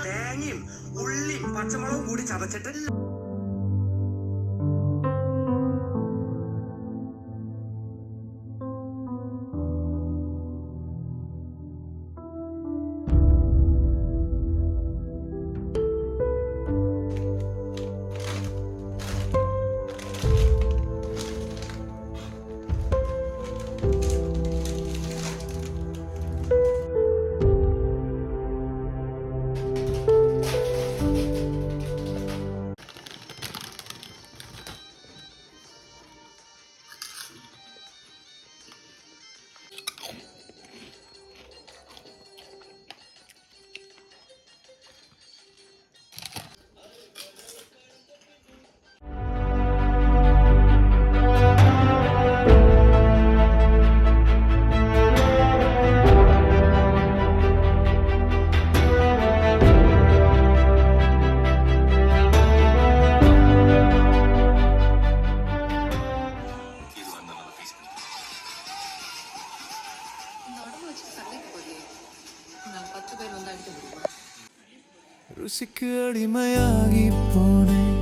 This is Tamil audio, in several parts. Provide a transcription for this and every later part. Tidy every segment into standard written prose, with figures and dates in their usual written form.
തേങ്ങയും ഉള്ളിയും പച്ചമുളകും കൂടി ചതച്ചിട്ട് ருசிக்கு அடிமையாகி போனேன்,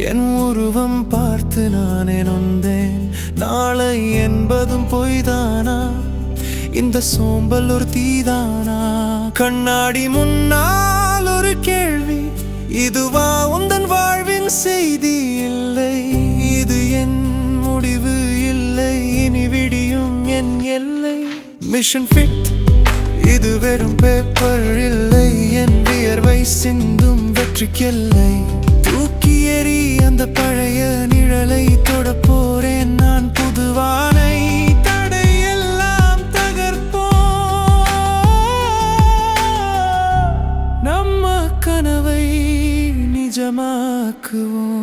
என் உருவம் பார்த்து நானே நொந்தேன். நாளை என்பதும் பொய்தானா, இந்த சோம்பல் ஒரு தீதானா? கண்ணாடி முன்னால் ஒரு கேள்வி, இதுவா உந்தன் வாழ்வின் செய்தி? இல்லை, இது என் முடிவு இல்லை, இனி விடியும் என் எல்லை. மிஷன் ஃபிட், இது வெறும் பேப்பர் இல்லை, என் வியர்வை சிந்தும் வெற்றிக்கெல்லை. தூக்கி எறி அந்த பழைய நிழலை, தொட போறேன் நான் புதுவானை. தடையெல்லாம் தகர்ப்போம், நம்ம கனவை நிஜமாக்குவோம்.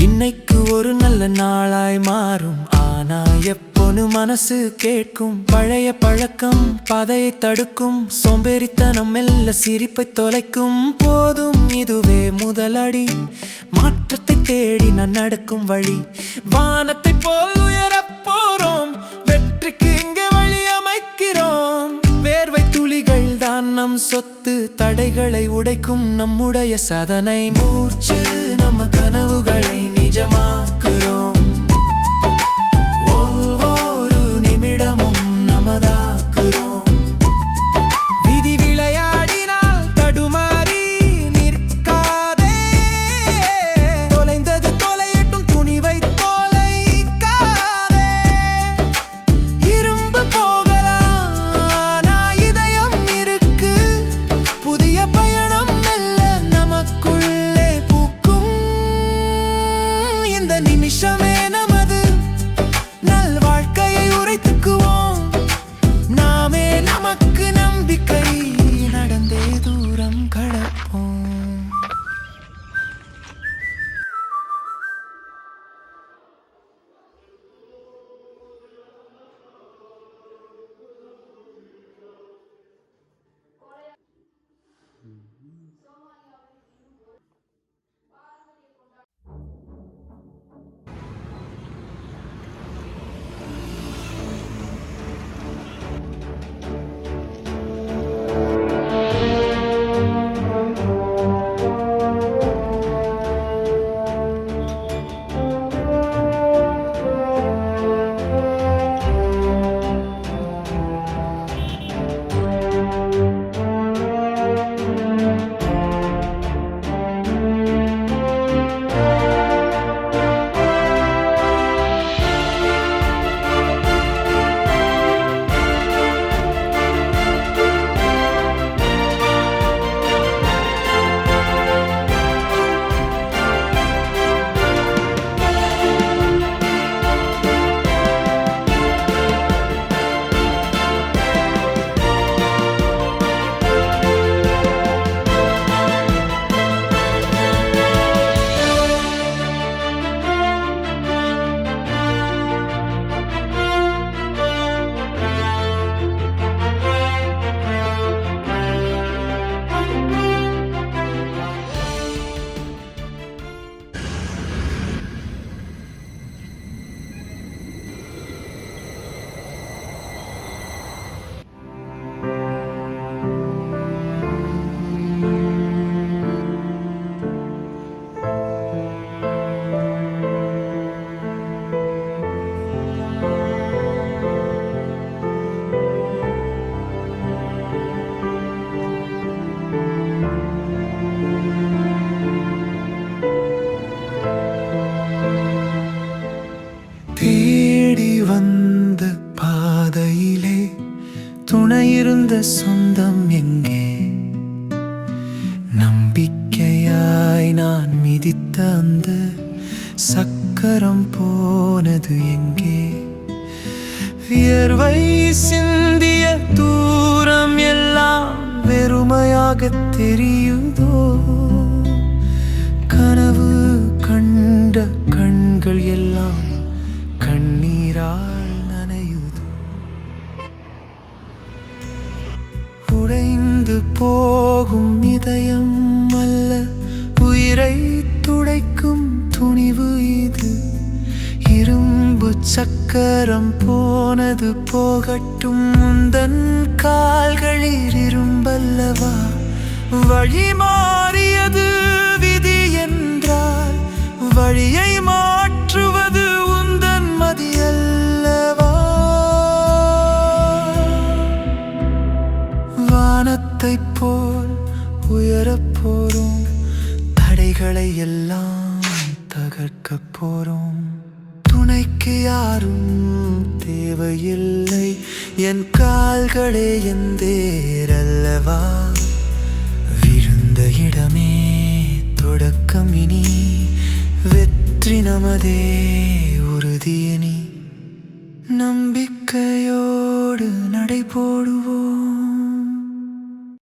இன்னைக்கு ஒரு நல்ல நாளாய் மாறும், ஆனா எப்போன்னு மனசு கேட்கும். பழைய பழக்கம் பாதையை தடுக்கும், சோம்பேறித்தனம் மெல்ல சிரிப்பை தொலைக்கும். போதும் இதுவே முதலடி, மாற்றத்தை தேடி நான் நடக்கும் வழி. வானத்தை போல் உயரப் போறோம், வெற்றிக்கு இங்கே வழி அமைக்கிறோம். வேர்வை துளிகள் தான் நம் சொத்து, தடைகளை உடைக்கும் நம்முடைய சாதனை. மூச்சு நம்ம கனவுகளை நிஜமாக்குறோம், ஒவ்வொரு நிமிடமும் நமதாக்குறோம். விதி விளையாடினால் தடுமாறி நிற்காதே, தொலைந்தது தொலையட்டும், துணிவை தொலைக்காதே. இரும்பு போகலாம், இதயம் இருக்கு, புதிய பயணம் மெல்ல நமக்குள்ளே பூக்கும். இந்த சொந்தம் எங்கே? நம்பிக்கையாய் நான் மிதித்த அந்த சக்கரம் போனது எங்கே? வியர்வை சிந்திய தூரம் எல்லாம் வெறுமையாக தெரியுதோ? கனவு கண்ட கண்கள் எல்லாம் கண்ணீரால் நனையுதோ? உடைந்து போகும் இதயம் அல்ல, உயிரை துடைக்கும் துணிவு இது. இரும்பு சக்கரம் போனது போகட்டும், முந்தன் கால்களில் இரும்பல்லவா? வழி மாறியது விதி என்றால் வழியை மாற்றுவது உந்தன் மதியல்லவா? வானத்தைப் போல் உயரப் போறோம், தடைகளை எல்லாம் தகர்க்கப் போறோம். துணைக்கு யாரும் தேவையில்லை, என் கால்களே என் தேரல்லவா? விழுந்த இடமே தொடக்கம், இனி வெற்றி நமதே உறுதியணி. நம்பிக்கையோடு நடைபோடு